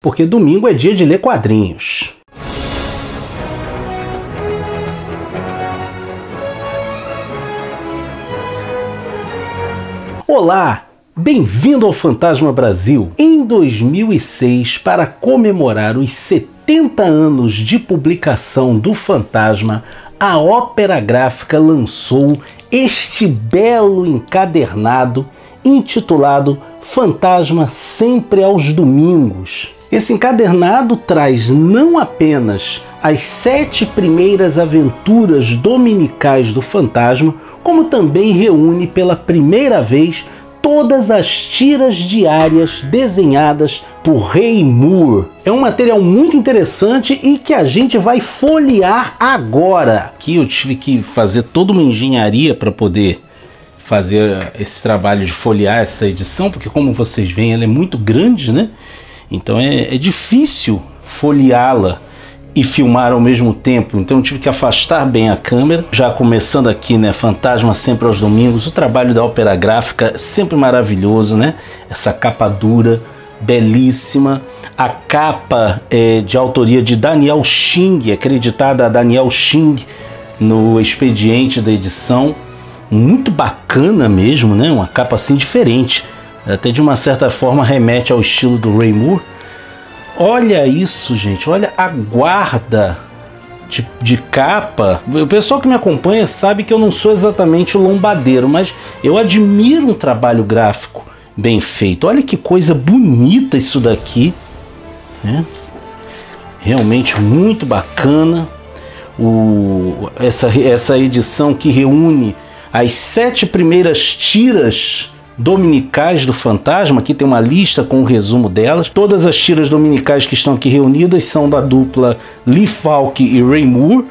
Porque domingo é dia de ler quadrinhos. Olá, bem-vindo ao Fantasma Brasil. Em 2006, para comemorar os 70 anos de publicação do Fantasma, a Ópera Gráfica lançou este belo encadernado intitulado Fantasma Sempre aos Domingos. Esse encadernado traz não apenas as 7 primeiras aventuras dominicais do Fantasma, como também reúne pela primeira vez todas as tiras diárias desenhadas por Ray Moore. É um material muito interessante e que a gente vai folhear agora. Aqui eu tive que fazer toda uma engenharia para poder fazer esse trabalho de folhear essa edição, porque como vocês veem ela é muito grande, né? Então é difícil folheá-la e filmar ao mesmo tempo, então eu tive que afastar bem a câmera. Já começando aqui, né, Fantasma Sempre aos Domingos, o trabalho da Ópera Gráfica sempre maravilhoso, né? Essa capa dura, belíssima. A capa é de autoria de Daniel Xing, acreditada a Daniel Xing no expediente da edição. Muito bacana mesmo, né? Uma capa assim diferente. Até de uma certa forma remete ao estilo do Ray Moore. Olha isso, gente. Olha a guarda de capa. O pessoal que me acompanha sabe que eu não sou exatamente o lombadeiro, mas eu admiro um trabalho gráfico bem feito. Olha que coisa bonita isso daqui, né? Realmente muito bacana. Essa edição que reúne as 7 primeiras tiras dominicais do Fantasma. Aqui tem uma lista com um resumo delas. Todas as tiras dominicais que estão aqui reunidas são da dupla Lee Falk e Ray Moore.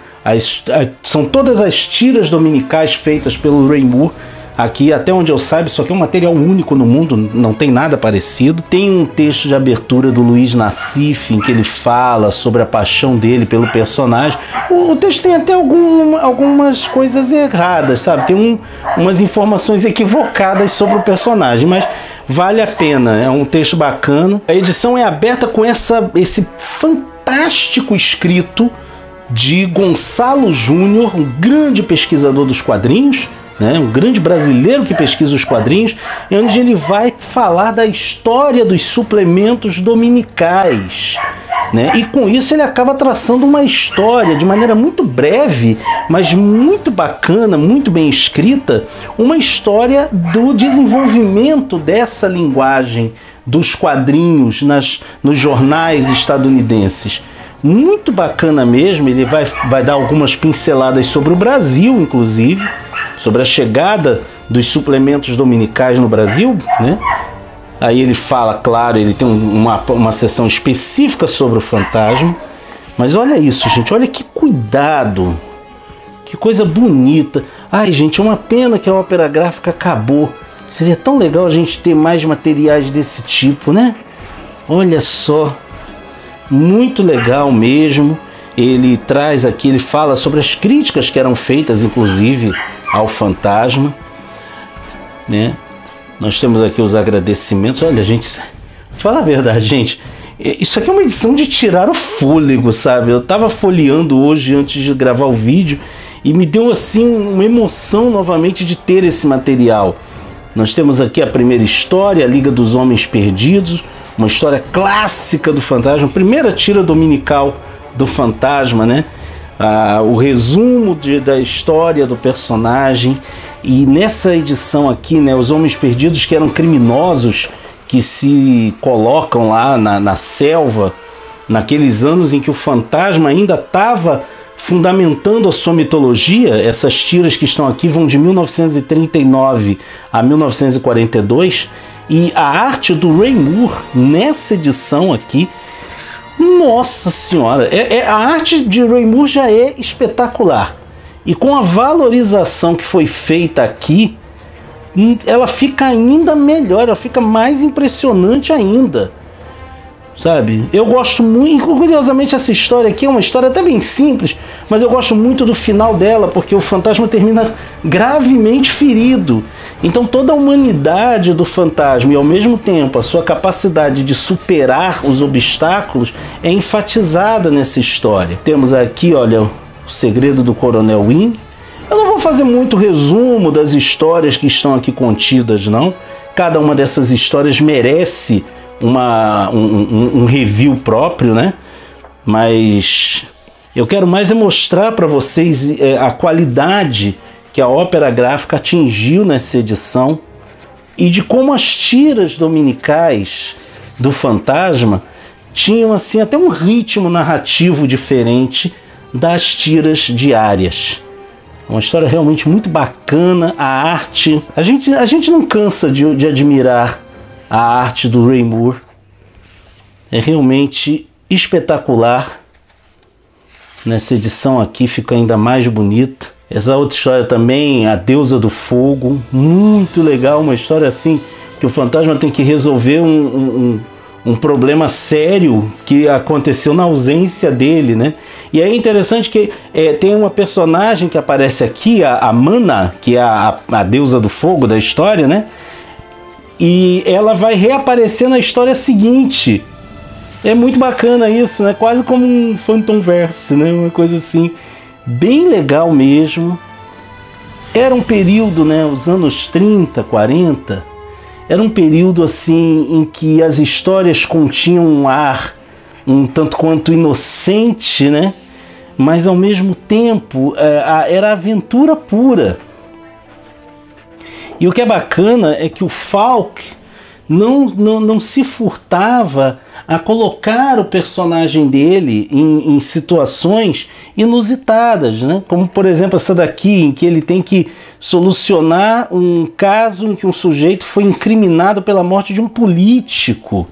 São todas as tiras dominicais feitas pelo Ray Moore. Aqui, até onde eu saiba, isso aqui é um material único no mundo, não tem nada parecido. Tem um texto de abertura do Luiz Nassif, em que ele fala sobre a paixão dele pelo personagem. O texto tem até algumas coisas erradas, sabe? Tem umas informações equivocadas sobre o personagem, mas vale a pena, é um texto bacana. A edição é aberta com esse fantástico escrito de Gonçalo Júnior, um grande pesquisador dos quadrinhos, né, um grande brasileiro que pesquisa os quadrinhos, onde ele vai falar da história dos suplementos dominicais, né? E com isso ele acaba traçando uma história de maneira muito breve, mas muito bacana, muito bem escrita, uma história do desenvolvimento dessa linguagem dos quadrinhos nos jornais estadunidenses. Muito bacana mesmo. Ele vai dar algumas pinceladas sobre o Brasil, inclusive, sobre a chegada dos suplementos dominicais no Brasil, né? Aí ele fala, claro, ele tem uma seção específica sobre o Fantasma. Mas olha isso, gente, olha que cuidado, que coisa bonita. Ai, gente, é uma pena que a Ópera Gráfica acabou. Seria tão legal a gente ter mais materiais desse tipo, né? Olha só, muito legal mesmo. Ele traz aqui, ele fala sobre as críticas que eram feitas, inclusive, ao Fantasma, né? Nós temos aqui os agradecimentos. Olha, gente, fala a verdade, gente, isso aqui é uma edição de tirar o fôlego, sabe? Eu tava folheando hoje antes de gravar o vídeo e me deu assim uma emoção novamente de ter esse material. Nós temos aqui a primeira história, a Liga dos Homens Perdidos, uma história clássica do Fantasma, primeira tira dominical do Fantasma, né? O resumo da história do personagem. E nessa edição aqui, né, os Homens Perdidos, que eram criminosos que se colocam lá na selva, naqueles anos em que o Fantasma ainda estava fundamentando a sua mitologia. Essas tiras que estão aqui vão de 1939 a 1942, e a arte do Ray Moore nessa edição aqui, nossa senhora, a arte de Ray Moore já é espetacular. E com a valorização que foi feita aqui, ela fica ainda melhor, ela fica mais impressionante ainda, sabe? Eu gosto muito, curiosamente essa história aqui é uma história até bem simples, mas eu gosto muito do final dela, porque o Fantasma termina gravemente ferido. Então toda a humanidade do fantasma e ao mesmo tempo a sua capacidade de superar os obstáculos é enfatizada nessa história. Temos aqui, olha, o segredo do Coronel Wynn. Eu não vou fazer muito resumo das histórias que estão aqui contidas, não. Cada uma dessas histórias merece um review próprio, né? Mas eu quero mais é mostrar para vocês a qualidade que a ópera gráfica atingiu nessa edição e de como as tiras dominicais do Fantasma tinham assim até um ritmo narrativo diferente das tiras diárias. Uma história realmente muito bacana, a arte... A gente não cansa de admirar a arte do Ray Moore. É realmente espetacular. Nessa edição aqui fica ainda mais bonita. Essa outra história também, A Deusa do Fogo, muito legal, uma história assim que o fantasma tem que resolver um problema sério que aconteceu na ausência dele, né? E é interessante que tem uma personagem que aparece aqui, a Mana, que é a deusa do fogo da história, né? E ela vai reaparecer na história seguinte. É muito bacana isso, né? Quase como um Phantomverse, né? Uma coisa assim, bem legal mesmo. Era um período, né? Os anos 30, 40... Era um período assim em que as histórias continham um ar um tanto quanto inocente, né? Mas ao mesmo tempo era aventura pura. E o que é bacana é que o Falk não se furtava a colocar o personagem dele em situações inusitadas, né? Como por exemplo essa daqui, em que ele tem que solucionar um caso em que um sujeito foi incriminado pela morte de um político,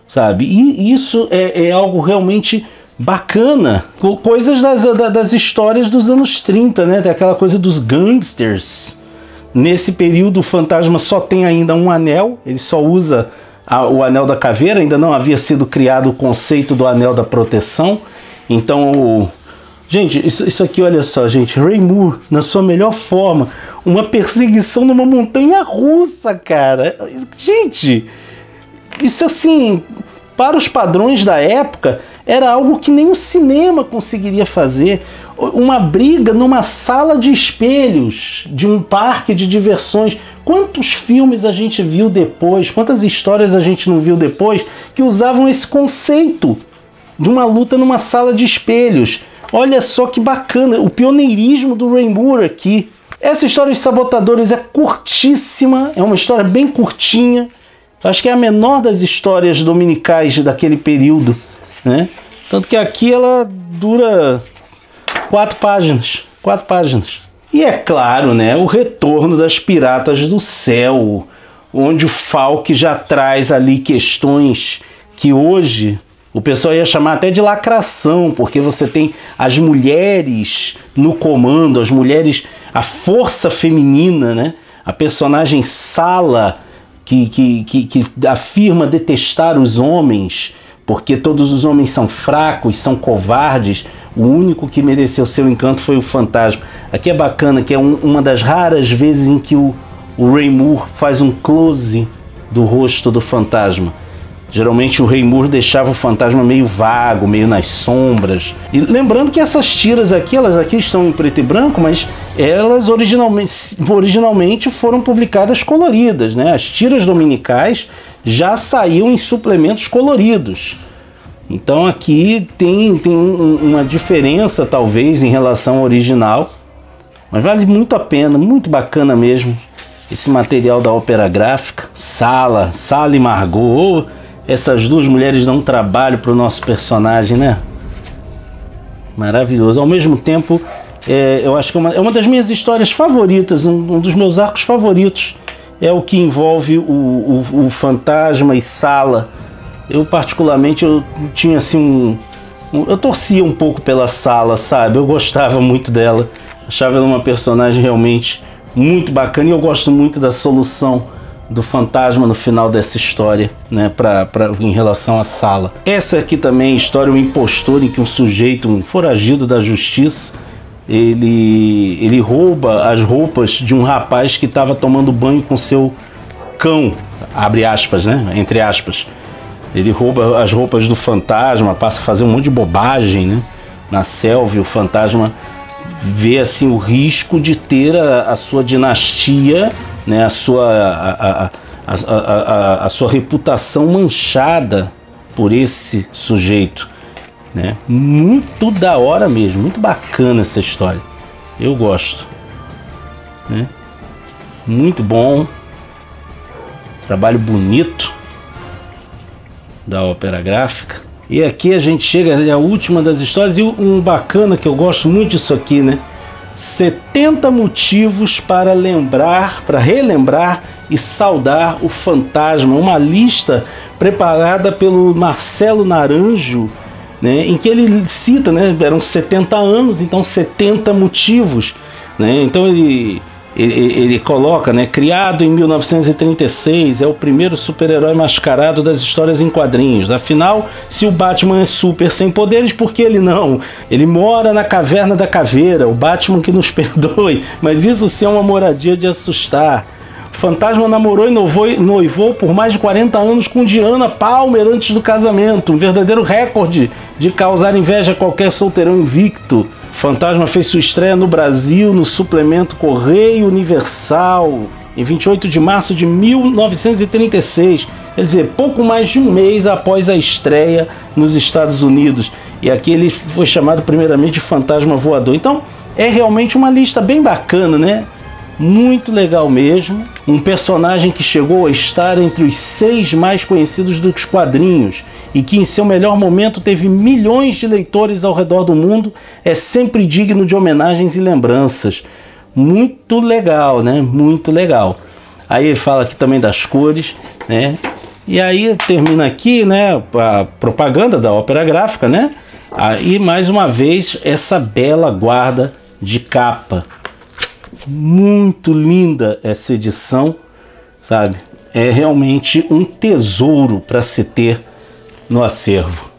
sabe? E isso é algo realmente bacana. Coisas das histórias dos anos 30, né? Tem aquela coisa dos gangsters. Nesse período o fantasma só tem ainda um anel, ele só usa o anel da caveira, ainda não havia sido criado o conceito do anel da proteção. Então, gente, isso aqui, olha só, gente, Ray Moore, na sua melhor forma, uma perseguição numa montanha russa, cara. Gente, isso assim, para os padrões da época, era algo que nem o cinema conseguiria fazer. Uma briga numa sala de espelhos de um parque de diversões. Quantos filmes a gente viu depois, quantas histórias a gente não viu depois que usavam esse conceito de uma luta numa sala de espelhos. Olha só que bacana, o pioneirismo do Ray Moore aqui. Essa história dos sabotadores é curtíssima, é uma história bem curtinha. Acho que é a menor das histórias dominicais daquele período, né? Tanto que aqui ela dura 4 páginas. 4 páginas. E é claro, né, o retorno das Piratas do Céu, onde o Falk já traz ali questões que hoje o pessoal ia chamar até de lacração, porque você tem as mulheres no comando, as mulheres, a força feminina, né? A personagem Sala, que afirma detestar os homens, porque todos os homens são fracos, são covardes. O único que mereceu seu encanto foi o fantasma. Aqui é bacana, que é uma das raras vezes em que o Ray Moore faz um close do rosto do fantasma. Geralmente o Ray Moore deixava o fantasma meio vago, meio nas sombras. E lembrando que essas tiras aqui, elas aqui estão em preto e branco, mas elas originalmente foram publicadas coloridas, né? As tiras dominicais já saíam em suplementos coloridos. Então aqui tem uma diferença talvez em relação ao original, mas vale muito a pena, muito bacana mesmo esse material da ópera gráfica. Sala e Margot, essas duas mulheres dão um trabalho para o nosso personagem, né? Maravilhoso. Ao mesmo tempo, eu acho que é uma das minhas histórias favoritas, um dos meus arcos favoritos é o que envolve o fantasma e Sala. Eu particularmente tinha assim eu torcia um pouco pela Sala, sabe? Eu gostava muito dela, achava ela uma personagem realmente muito bacana e eu gosto muito da solução do fantasma no final dessa história, né, em relação à Sala. Essa aqui também é a história, um impostor em que um sujeito, um foragido da justiça, ele rouba as roupas de um rapaz que estava tomando banho com seu cão, abre aspas, né? Entre aspas. Ele rouba as roupas do fantasma, passa a fazer um monte de bobagem, né? Na selva, e o fantasma vê assim o risco de ter a sua dinastia, né? A sua reputação manchada por esse sujeito, né? Muito da hora mesmo, muito bacana essa história. Eu gosto, né? Muito bom, trabalho bonito da Ópera Gráfica. E aqui a gente chega à última das histórias, e um bacana que eu gosto muito disso aqui, né? 70 motivos para relembrar e saudar o fantasma. Uma lista preparada pelo Marcelo Naranjo, né? Em que ele cita, né? Eram 70 anos, então 70 motivos, né? Então ele coloca, né? Criado em 1936, é o primeiro super-herói mascarado das histórias em quadrinhos. Afinal, se o Batman é super sem poderes, por que ele não? Ele mora na Caverna da Caveira, o Batman que nos perdoe, mas isso sim é uma moradia de assustar. O fantasma namorou e noivou por mais de 40 anos com Diana Palmer antes do casamento, um verdadeiro recorde de causar inveja a qualquer solteirão invicto. O fantasma fez sua estreia no Brasil no suplemento Correio Universal em 28 de março de 1936, quer dizer, pouco mais de um mês após a estreia nos Estados Unidos. E aqui ele foi chamado primeiramente de Fantasma Voador. Então é realmente uma lista bem bacana, né? Muito legal mesmo. Um personagem que chegou a estar entre os 6 mais conhecidos dos quadrinhos e que em seu melhor momento teve milhões de leitores ao redor do mundo, é sempre digno de homenagens e lembranças. Muito legal, né? Muito legal. Aí ele fala aqui também das cores, né? E aí termina aqui, né, a propaganda da Ópera Gráfica, né? Aí mais uma vez essa bela guarda de capa. Muito linda essa edição, sabe? É realmente um tesouro para se ter no acervo.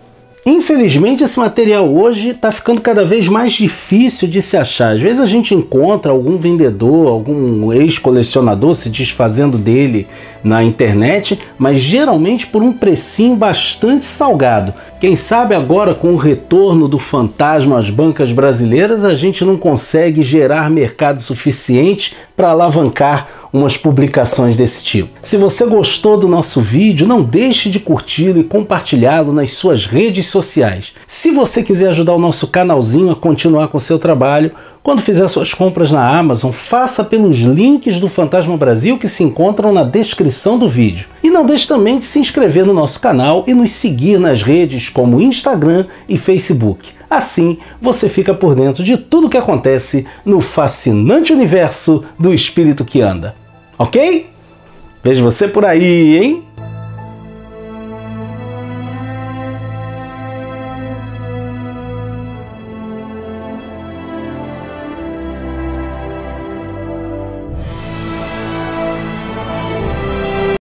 Infelizmente esse material hoje está ficando cada vez mais difícil de se achar. Às vezes a gente encontra algum vendedor, algum ex-colecionador se desfazendo dele na internet, mas geralmente por um precinho bastante salgado. Quem sabe agora com o retorno do fantasma às bancas brasileiras a gente não consegue gerar mercado suficiente para alavancar umas publicações desse tipo. Se você gostou do nosso vídeo, não deixe de curti-lo e compartilhá-lo nas suas redes sociais. Se você quiser ajudar o nosso canalzinho a continuar com o seu trabalho, quando fizer suas compras na Amazon, faça pelos links do Fantasma Brasil que se encontram na descrição do vídeo. E não deixe também de se inscrever no nosso canal e nos seguir nas redes como Instagram e Facebook. Assim, você fica por dentro de tudo que acontece no fascinante universo do espírito que anda. Ok? Vejo você por aí, hein?